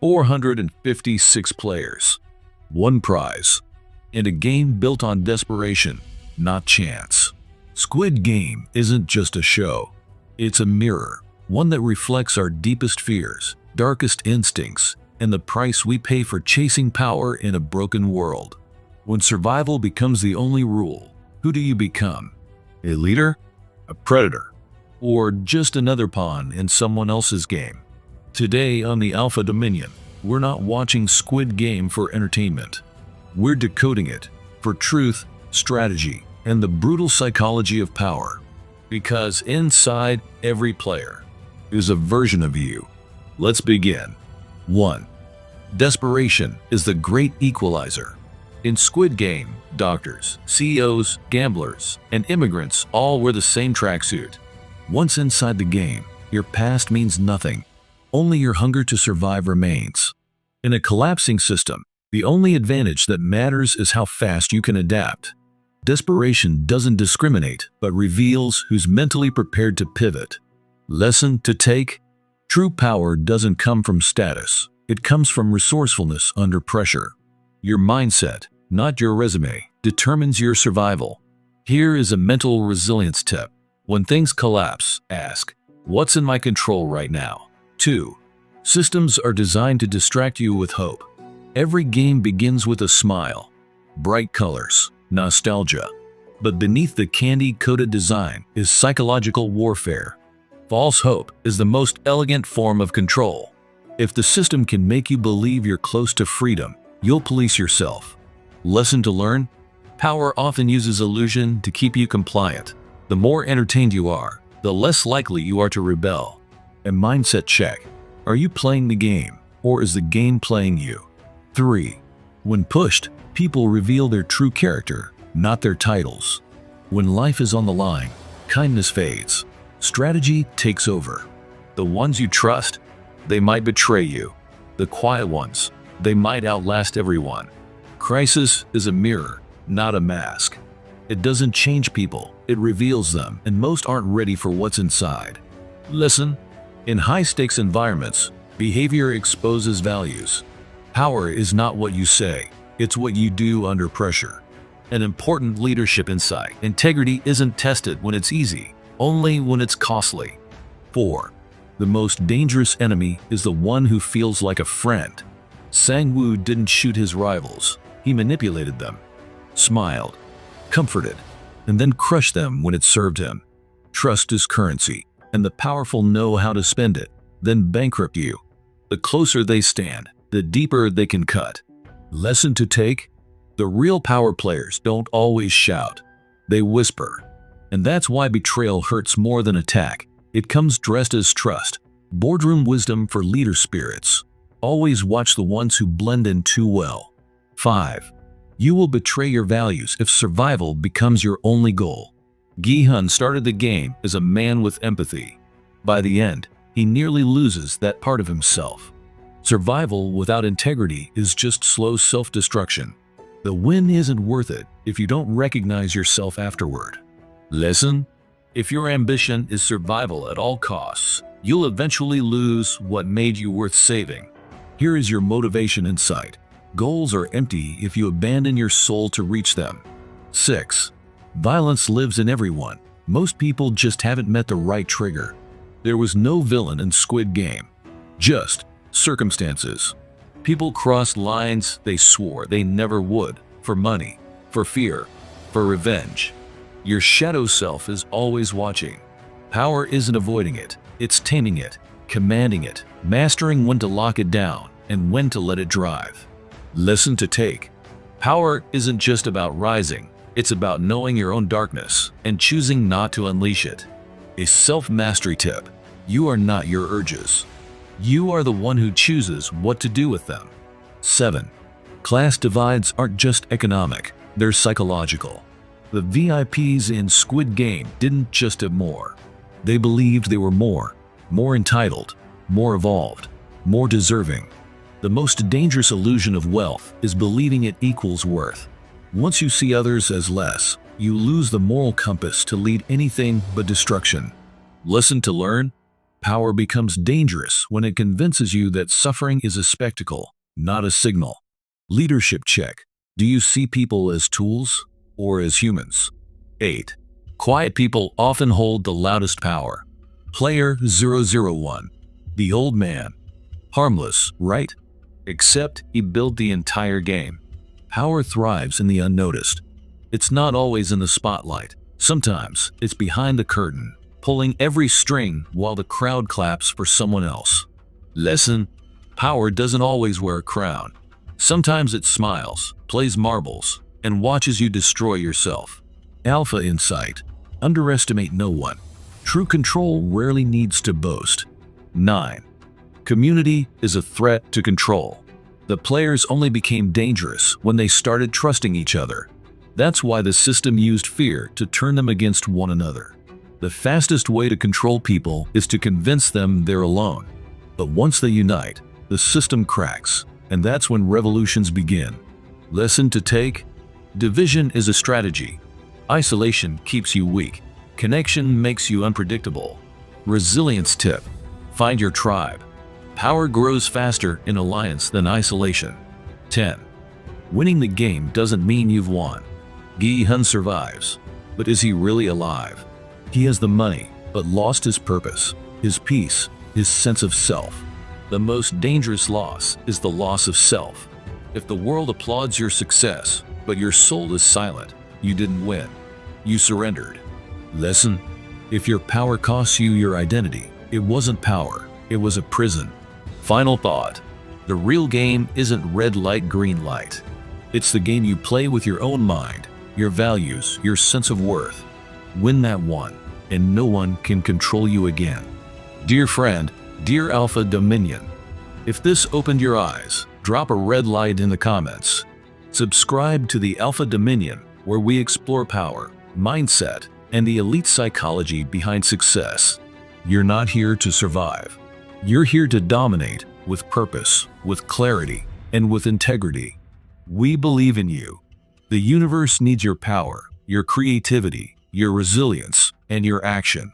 456 players, one prize, and a game built on desperation, not chance. Squid Game isn't just a show. It's a mirror, one that reflects our deepest fears, darkest instincts, and the price we pay for chasing power in a broken world. When survival becomes the only rule, who do you become? A leader? A predator? Or just another pawn in someone else's game? Today on the Alpha Dominion, we're not watching Squid Game for entertainment. We're decoding it for truth, strategy, and the brutal psychology of power. Because inside every player is a version of you. Let's begin. 1. Desperation is the great equalizer. In Squid Game, doctors, CEOs, gamblers, and immigrants all wear the same tracksuit. Once inside the game, your past means nothing. Only your hunger to survive remains. In a collapsing system, the only advantage that matters is how fast you can adapt. Desperation doesn't discriminate, but reveals who's mentally prepared to pivot. Lesson to take: true power doesn't come from status. It comes from resourcefulness under pressure. Your mindset, not your resume, determines your survival. Here is a mental resilience tip. When things collapse, ask, what's in my control right now? 2. Systems are designed to distract you with hope. Every game begins with a smile, bright colors, nostalgia. But beneath the candy-coated design is psychological warfare. False hope is the most elegant form of control. If the system can make you believe you're close to freedom, you'll police yourself. Lesson to learn: power often uses illusion to keep you compliant. The more entertained you are, the less likely you are to rebel. A mindset check: are you playing the game, or is the game playing you? 3. When pushed, people reveal their true character, not their titles. When life is on the line, kindness fades. Strategy takes over. The ones you trust, they might betray you. The quiet ones, they might outlast everyone. Crisis is a mirror, not a mask. It doesn't change people, it reveals them, and most aren't ready for what's inside. Listen: in high-stakes environments, behavior exposes values. Power is not what you say, it's what you do under pressure. An important leadership insight: integrity isn't tested when it's easy, only when it's costly. 4. The most dangerous enemy is the one who feels like a friend. Sang-woo didn't shoot his rivals, he manipulated them, smiled, comforted, and then crushed them when it served him. Trust is currency, and the powerful know how to spend it, then bankrupt you. The closer they stand, the deeper they can cut. Lesson to take: the real power players don't always shout, they whisper. And that's why betrayal hurts more than attack. It comes dressed as trust. Boardroom wisdom for leader spirits: always watch the ones who blend in too well. 5. You will betray your values if survival becomes your only goal. Gi-hun started the game as a man with empathy. By the end, he nearly loses that part of himself. Survival without integrity is just slow self-destruction. The win isn't worth it if you don't recognize yourself afterward. Lesson: if your ambition is survival at all costs, you'll eventually lose what made you worth saving. Here is your motivation insight: goals are empty if you abandon your soul to reach them. 6. Violence lives in everyone. Most people just haven't met the right trigger. There was no villain in Squid Game, just circumstances. People crossed lines they swore they never would, for money, for fear, for revenge. Your shadow self is always watching. Power isn't avoiding it, it's taming it, commanding it, mastering when to lock it down and when to let it drive. Lesson to take: power isn't just about rising, it's about knowing your own darkness and choosing not to unleash it. A self-mastery tip: you are not your urges. You are the one who chooses what to do with them. 7. Class divides aren't just economic, they're psychological. The VIPs in Squid Game didn't just have more. They believed they were more entitled, more evolved, more deserving. The most dangerous illusion of wealth is believing it equals worth. Once you see others as less, you lose the moral compass to lead anything but destruction. Lesson to learn: Power becomes dangerous when it convinces you that suffering is a spectacle, not a signal. Leadership check. Do you see people as tools or as humans? 8. Quiet people often hold the loudest power. Player 001. The old man. Harmless, right? Except he built the entire game. Power thrives in the unnoticed. It's not always in the spotlight. Sometimes it's behind the curtain, pulling every string while the crowd claps for someone else. Lesson: power doesn't always wear a crown. Sometimes it smiles, plays marbles, and watches you destroy yourself. Alpha insight: underestimate no one. True control rarely needs to boast. 9. Community is a threat to control. The players only became dangerous when they started trusting each other. That's why the system used fear to turn them against one another. The fastest way to control people is to convince them they're alone. But once they unite, the system cracks, and that's when revolutions begin. Lesson to take: division is a strategy. Isolation keeps you weak. Connection makes you unpredictable. Resilience tip: find your tribe. Power grows faster in alliance than isolation. 10. Winning the game doesn't mean you've won. Gi Hun survives, but is he really alive? He has the money, but lost his purpose, his peace, his sense of self. The most dangerous loss is the loss of self. If the world applauds your success, but your soul is silent, you didn't win. You surrendered. Lesson: if your power costs you your identity, it wasn't power, it was a prison. Final thought: the real game isn't red light, green light. It's the game you play with your own mind, your values, your sense of worth. Win that one, and no one can control you again. Dear friend, dear Alpha Dominion, if this opened your eyes, drop a red light in the comments. Subscribe to the Alpha Dominion, where we explore power, mindset, and the elite psychology behind success. You're not here to survive. You're here to dominate with purpose, with clarity, and with integrity. We believe in you. The universe needs your power, your creativity, your resilience, and your action.